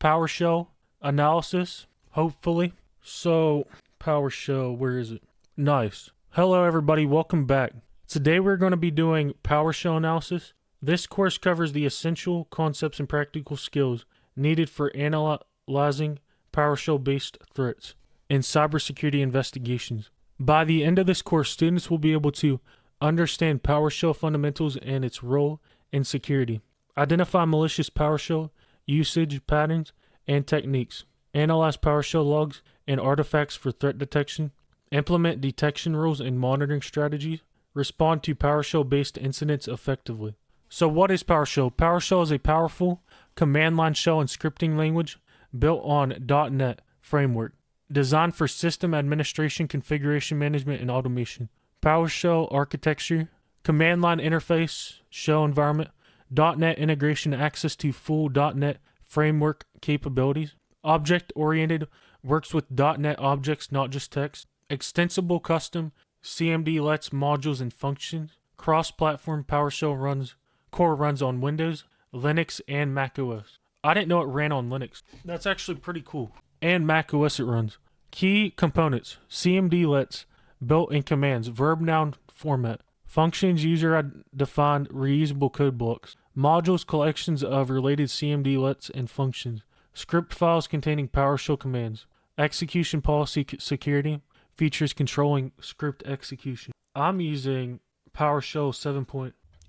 PowerShell analysis, hopefully. So, PowerShell, where is it? Nice. Hello everybody, welcome back. Today we're going to be doing PowerShell analysis. This course covers the essential concepts and practical skills needed for analyzing PowerShell-based threats and cybersecurity investigations. By the end of this course, students will be able to understand PowerShell fundamentals and its role in security, identify malicious PowerShell usage patterns and techniques, analyze PowerShell logs and artifacts for threat detection, implement detection rules and monitoring strategies, respond to PowerShell-based incidents effectively. So what is PowerShell? PowerShell is a powerful command line shell and scripting language built on .NET framework, designed for system administration, configuration management, and automation. PowerShell architecture, command line interface, shell environment, .NET integration, access to full .NET framework capabilities. Object-oriented, works with .NET objects, not just text. Extensible custom CMD-lets modules and functions. Cross-platform PowerShell core runs on Windows, Linux, and Mac OS. I didn't know it ran on Linux. That's actually pretty cool. And Mac OS it runs. Key components: CMD-lets, built-in commands, verb-noun format. Functions, user-defined, reusable code blocks. Modules, collections of related CMD-lets and functions. Script files containing PowerShell commands. Execution policy security. Features controlling script execution. I'm using PowerShell 7.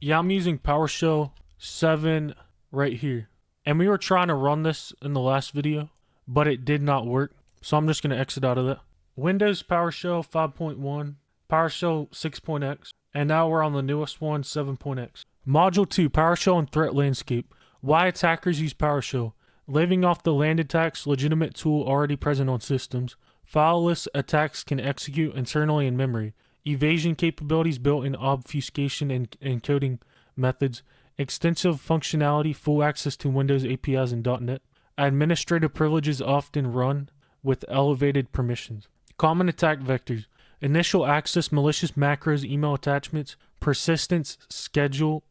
I'm using PowerShell 7 right here. And we were trying to run this in the last video, but it did not work. So I'm just going to exit out of that. Windows PowerShell 5.1, PowerShell 6.x, and now we're on the newest one, 7.x. Module 2, PowerShell and Threat Landscape. Why attackers use PowerShell. Living off the land attacks, legitimate tool already present on systems. Fileless attacks can execute internally in memory. Evasion capabilities built in obfuscation and encoding methods. Extensive functionality, full access to Windows APIs and .NET. Administrative privileges often run with elevated permissions. Common attack vectors. Initial access, malicious macros, email attachments, persistence, schedule,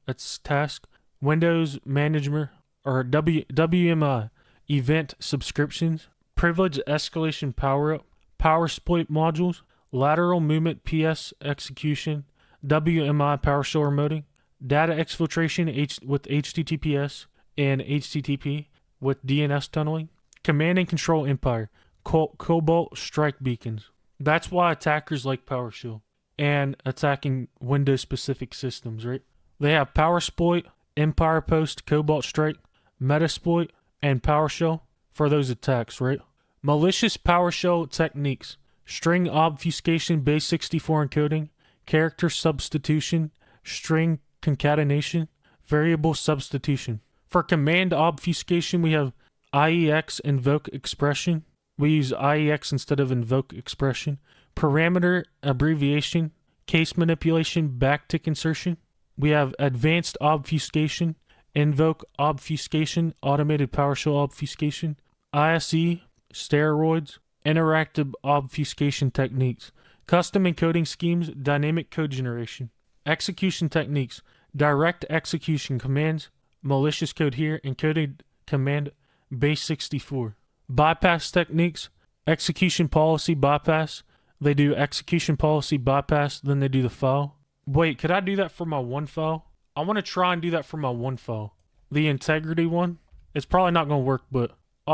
task, Windows Manager, or WMI, event subscriptions, privilege escalation power-up, PowerSploit modules, lateral movement PS execution, WMI PowerShell remoting, data exfiltration with HTTPS and HTTP with DNS tunneling, command and control empire, Cobalt strike beacons. That's why attackers like PowerShell and attacking Windows-specific systems, right? They have PowerSploit, Empire Post, Cobalt Strike, Metasploit, and PowerShell for those attacks, right? Malicious PowerShell techniques: string obfuscation, base 64 encoding, character substitution, string concatenation, variable substitution. For command obfuscation, we have IEX invoke expression. We use IEX instead of invoke expression. Parameter abbreviation, case manipulation, backtick insertion. We have advanced obfuscation, invoke obfuscation, automated PowerShell obfuscation, ISE, steroids, interactive obfuscation techniques, custom encoding schemes, dynamic code generation, execution techniques, direct execution commands, malicious code here, encoded command base 64. Bypass techniques, execution policy bypass. They do execution policy bypass, then they do the file. Wait, could I do that for my one file? I want to try and do that for my one file. The integrity one. It's probably not going to work, but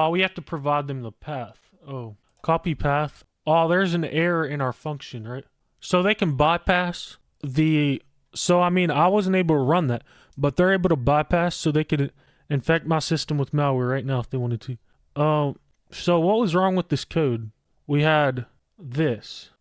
we have to provide them the path. Oh, copy path. Oh, there's an error in our function, right? So they can bypass the... So, I mean, I wasn't able to run that, but they're able to bypass so they could infect my system with malware right now if they wanted to. So what was wrong with this code? We had this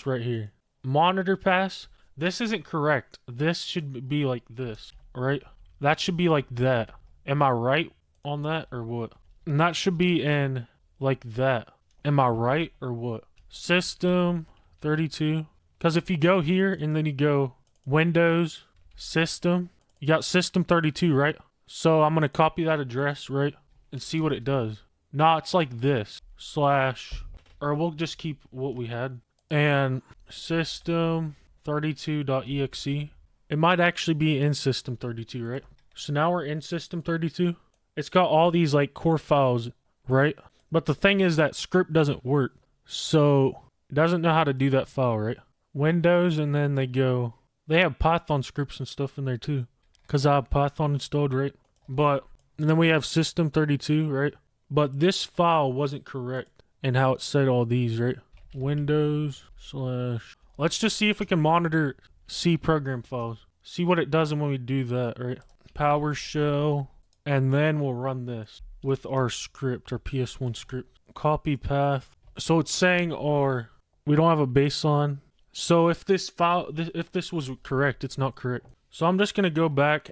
right here. Monitor pass. This isn't correct. This should be like this, right? That should be like that. Am I right on that or what? And that should be in like that. Am I right or what? System 32. Because if you go here and then you go Windows, System, you got System 32, right? So I'm going to copy that address, right? And see what it does. Nah, it's like this. Slash, or we'll just keep what we had. And system32.exe. It might actually be in system 32, right? So now we're in system 32. It's got all these like core files right? But the thing is that script doesn't work. So it doesn't know how to do that file, right? Windows, and then they have Python scripts and stuff in there too. Because I have Python installed, right? And then we have system32, right? But this file wasn't correct in how it said all these, right? Windows / let's just see if we can monitor C program files. See what it does when we do that, right? PowerShell, and then we'll run this with our script, our PS1 script. Copy path. So it's saying we don't have a baseline. So if this was correct, it's not correct. So I'm just going to go back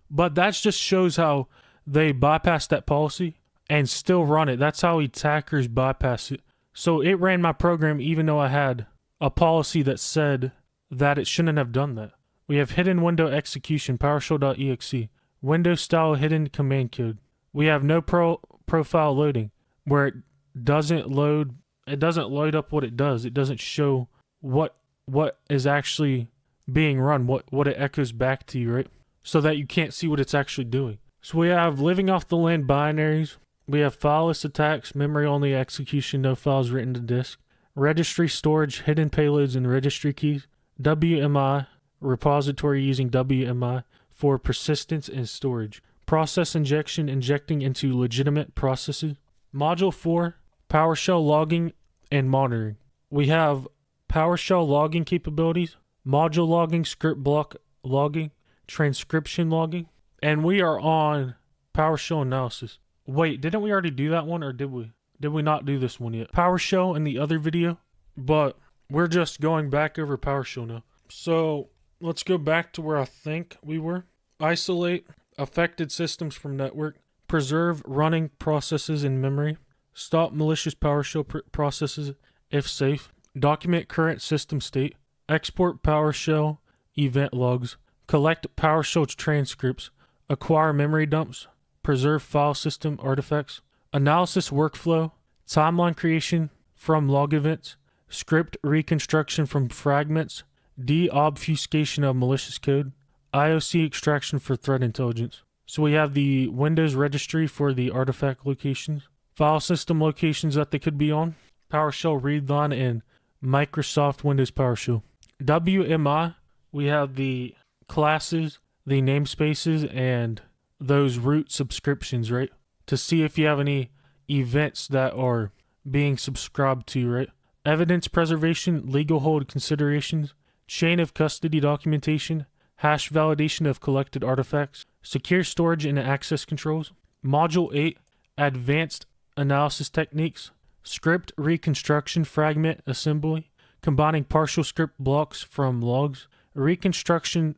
but that just shows how they bypass that policy and still run it. That's how attackers bypass it. So it ran my program even though I had a policy that said that it shouldn't have done that. We have hidden window execution, PowerShell.exe, Windows style hidden command code. We have no profile loading, where it doesn't load up what it does. It doesn't show what is actually being run, what it echoes back to you, right? So that you can't see what it's actually doing. So we have living off the land binaries. We have fileless attacks, memory only execution, no files written to disk, registry storage, hidden payloads and registry keys, WMI, repository using WMI for persistence and storage, process injection, injecting into legitimate processes. Module 4, PowerShell logging and monitoring. We have PowerShell logging capabilities, module logging, script block logging, transcription logging, and we are on PowerShell analysis. Wait, didn't we already do that one, or did we? Did we not do this one yet? PowerShell in the other video, but we're just going back over PowerShell now. So let's go back to where I think we were. Isolate affected systems from network. Preserve running processes in memory. Stop malicious PowerShell processes if safe. Document current system state. Export PowerShell event logs. Collect PowerShell transcripts. Acquire memory dumps. Preserve file system artifacts. Analysis workflow. Timeline creation from log events. Script reconstruction from fragments. De-obfuscation of malicious code. IOC extraction for threat intelligence. So we have the Windows registry for the artifact locations. File system locations that they could be on. PowerShell read line and Microsoft Windows PowerShell. WMI, we have the classes, the namespaces, and those root subscriptions, right? To see if you have any events that are being subscribed to, right? Evidence preservation, legal hold considerations, chain of custody documentation, hash validation of collected artifacts, secure storage and access controls. Module 8, advanced analysis techniques, script reconstruction, fragment assembly, combining partial script blocks from logs, reconstructing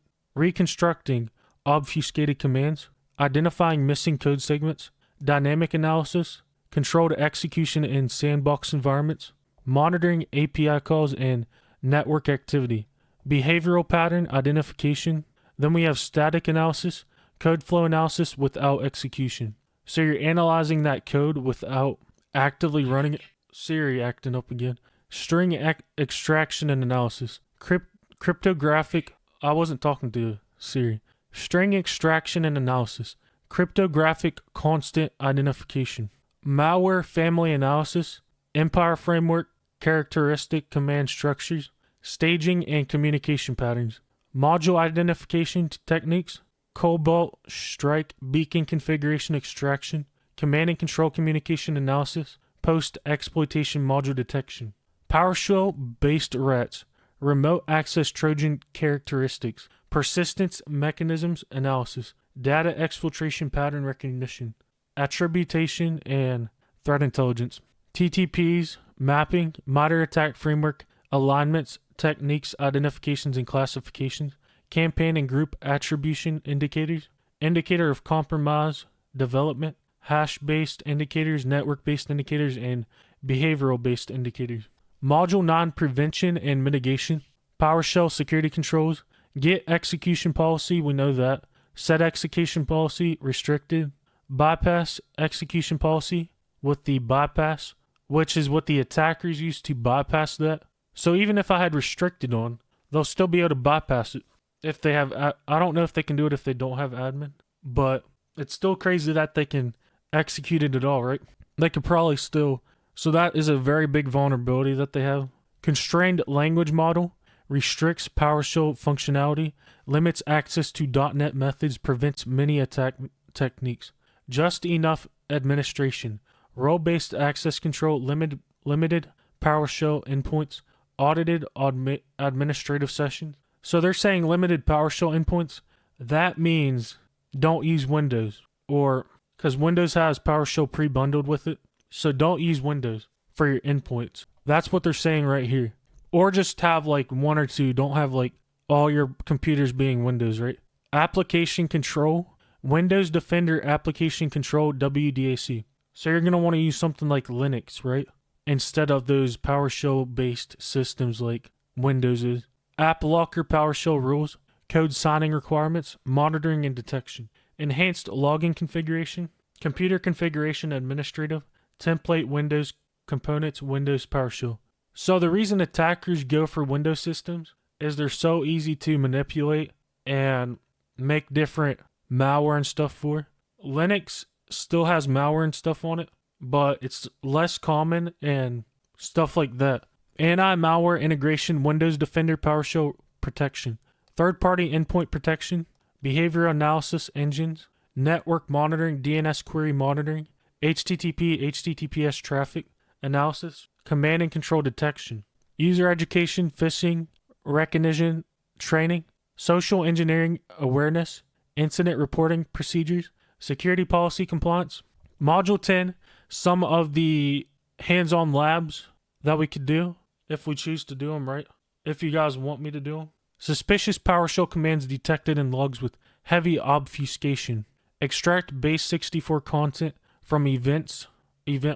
obfuscated commands, identifying missing code segments, dynamic analysis, controlled execution in sandbox environments, monitoring API calls and network activity, behavioral pattern identification. Then we have static analysis, code flow analysis without execution. So you're analyzing that code without actively running it. Siri acting up again. String extraction and analysis. Cryptographic. I wasn't talking to Siri. String extraction and analysis. Cryptographic constant identification. Malware family analysis. Empire framework. Characteristic command structures. Staging and communication patterns. Module identification techniques. Cobalt strike beacon configuration extraction. Command and control communication analysis. Post-exploitation module detection. PowerShell-based rats. Remote access Trojan characteristics. Persistence mechanisms analysis. Data exfiltration pattern recognition. Attribution and threat intelligence. TTPs, mapping, MITRE attack framework, alignments, techniques, identifications, and classifications. Campaign and group attribution indicators. Indicator of compromise development. Hash-based indicators, network-based indicators, and behavioral-based indicators. Module 9, prevention and mitigation. PowerShell security controls. Get execution policy, we know that. Set execution policy, restricted. Bypass execution policy with the bypass, which is what the attackers use to bypass that. So even if I had restricted on, they'll still be able to bypass it. If they have, I don't know if they can do it if they don't have admin, but it's still crazy that they can execute it at all, right? They could probably still. So that is a very big vulnerability that they have. Constrained language model restricts PowerShell functionality, limits access to .NET methods, prevents many attack techniques. Just enough administration. Role-based access control, limited PowerShell endpoints, audited administrative sessions. So they're saying limited PowerShell endpoints. That means don't use Windows, or because Windows has PowerShell pre-bundled with it. So don't use Windows for your endpoints. That's what they're saying right here. Or just have like one or two. Don't have like all your computers being Windows, right? Application control. Windows Defender Application Control, WDAC. So you're going to want to use something like Linux, right? Instead of those PowerShell-based systems like Windows is. App Locker PowerShell rules. Code signing requirements. Monitoring and detection. Enhanced login configuration. Computer configuration administrative. Template Windows components. Windows PowerShell. So the reason attackers go for Windows systems is they're so easy to manipulate and make different malware and stuff for. Linux still has malware and stuff on it, but it's less common and stuff like that. Anti-malware integration, Windows Defender PowerShell protection, third-party endpoint protection, behavioral analysis engines, network monitoring, DNS query monitoring, HTTP, HTTPS traffic analysis, command and control detection, user education, phishing, recognition, training, social engineering awareness, incident reporting procedures, security policy compliance. Module 10, some of the hands-on labs that we could do if we choose to do them, right? If you guys want me to do them. Suspicious PowerShell commands detected in logs with heavy obfuscation. Extract base64 content from event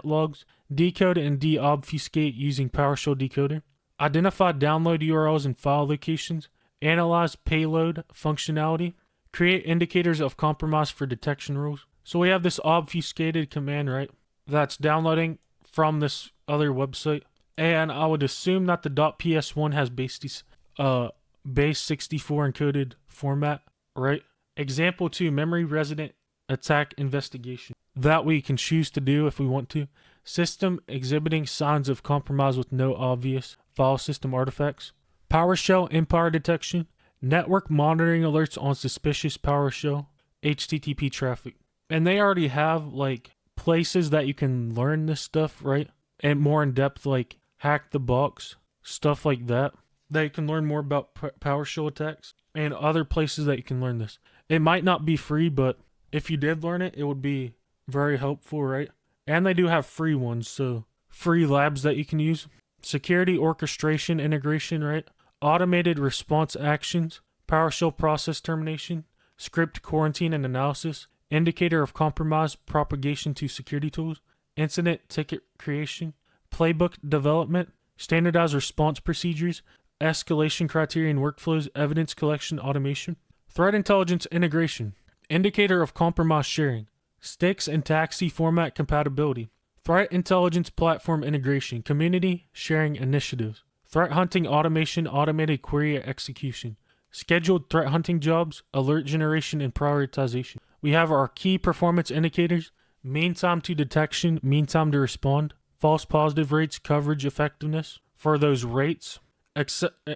logs. Decode and de-obfuscate using PowerShell decoder. Identify download URLs and file locations. Analyze payload functionality. Create indicators of compromise for detection rules. So we have this obfuscated command, right? That's downloading from this other website. And I would assume that the .ps1 has base64 encoded format, right? Example 2, memory resident attack investigation. That we can choose to do if we want to. System exhibiting signs of compromise with no obvious file system artifacts. PowerShell empire detection. Network monitoring alerts on suspicious PowerShell HTTP traffic. And they already have like places that you can learn this stuff, right? And more in depth, like hack the box, stuff like that. That you can learn more about PowerShell attacks and other places that you can learn this. It might not be free, but if you did learn it, it would be very helpful, right? And they do have free ones, so free labs that you can use. Security orchestration integration, right? Automated response actions, PowerShell process termination, script quarantine and analysis, indicator of compromise propagation to security tools, incident ticket creation, playbook development, standardized response procedures, escalation criteria and workflows, evidence collection automation, threat intelligence integration, indicator of compromise sharing, sticks and taxi format compatibility, threat intelligence platform integration, community sharing initiatives, threat hunting automation, automated query execution, scheduled threat hunting jobs, alert generation and prioritization. We have our key performance indicators, mean time to detection, mean time to respond, false positive rates, coverage effectiveness. For those rates,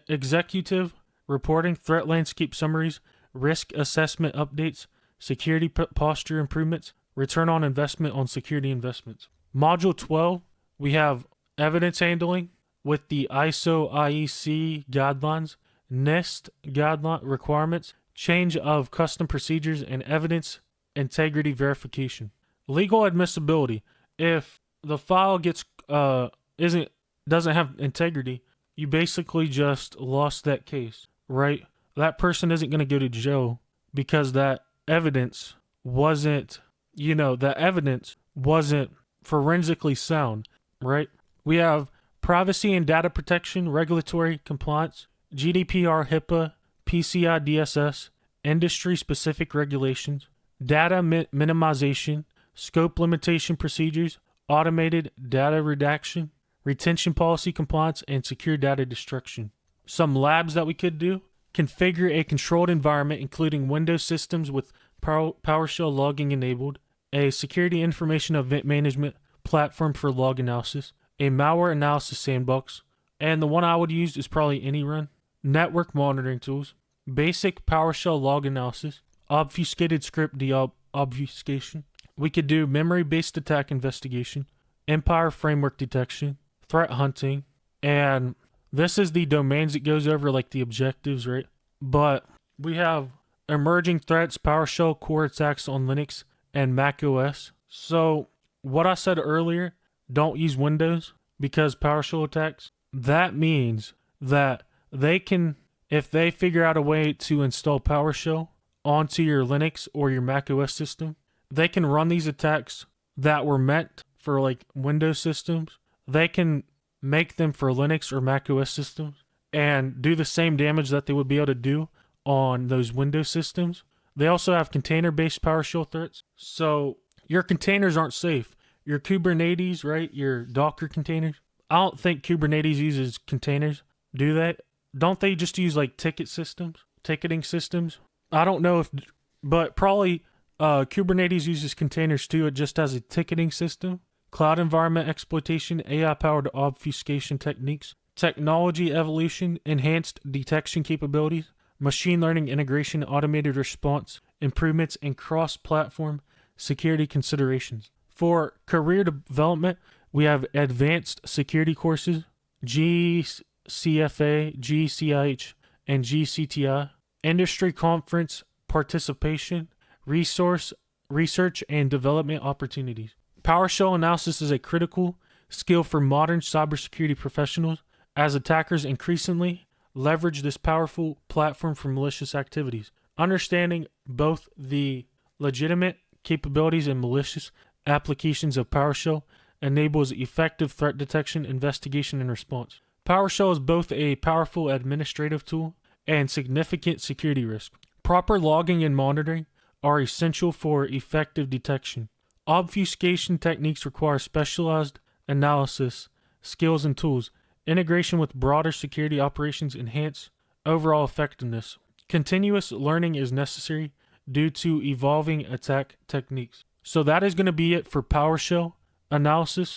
executive reporting, threat landscape summaries, risk assessment updates, security posture improvements, return on investment on security investments. Module 12, we have evidence handling with the ISO IEC guidelines, NIST guideline requirements, change of custom procedures, and evidence integrity verification. Legal admissibility. If the file gets doesn't have integrity, you basically just lost that case, right? That person isn't going to go to jail because that evidence wasn't, forensically sound, right? We have privacy and data protection, regulatory compliance, GDPR, HIPAA, PCI DSS, industry-specific regulations, data minimization, scope limitation procedures, automated data redaction, retention policy compliance, and secure data destruction. Some labs that we could do: configure a controlled environment including Windows systems with PowerShell logging enabled, a security information event management platform for log analysis, a malware analysis sandbox, and the one I would use is probably AnyRun, network monitoring tools, basic PowerShell log analysis, obfuscated script obfuscation. We could do memory-based attack investigation, Empire framework detection, threat hunting, and this is the domains it goes over, like the objectives, right? But we have emerging threats, PowerShell core attacks on Linux and Mac OS. So what I said earlier, don't use Windows because PowerShell attacks, that means that they can, if they figure out a way to install PowerShell onto your Linux or your Mac OS system, they can run these attacks that were meant for like Windows systems. They can make them for Linux or Mac OS systems and do the same damage that they would be able to do on those Windows systems. They also have container-based PowerShell threats. So your containers aren't safe. Your Kubernetes, right? Your Docker containers. I don't think Kubernetes uses containers. Do they? Don't they just use like ticketing systems? I don't know if, but probably Kubernetes uses containers too. It just has a ticketing system. Cloud environment exploitation, AI-powered obfuscation techniques, technology evolution, enhanced detection capabilities, machine learning integration, automated response, improvements, and cross-platform security considerations. For career development, we have advanced security courses, GCFA, GCIH, and GCTI, industry conference participation, research and development opportunities. PowerShell analysis is a critical skill for modern cybersecurity professionals as attackers increasingly leverage this powerful platform for malicious activities. Understanding both the legitimate capabilities and malicious applications of PowerShell enables effective threat detection, investigation, and response. PowerShell is both a powerful administrative tool and significant security risk. Proper logging and monitoring are essential for effective detection. Obfuscation techniques require specialized analysis, skills, and tools. Integration with broader security operations enhance overall effectiveness. Continuous learning is necessary due to evolving attack techniques. So that is going to be it for PowerShell analysis.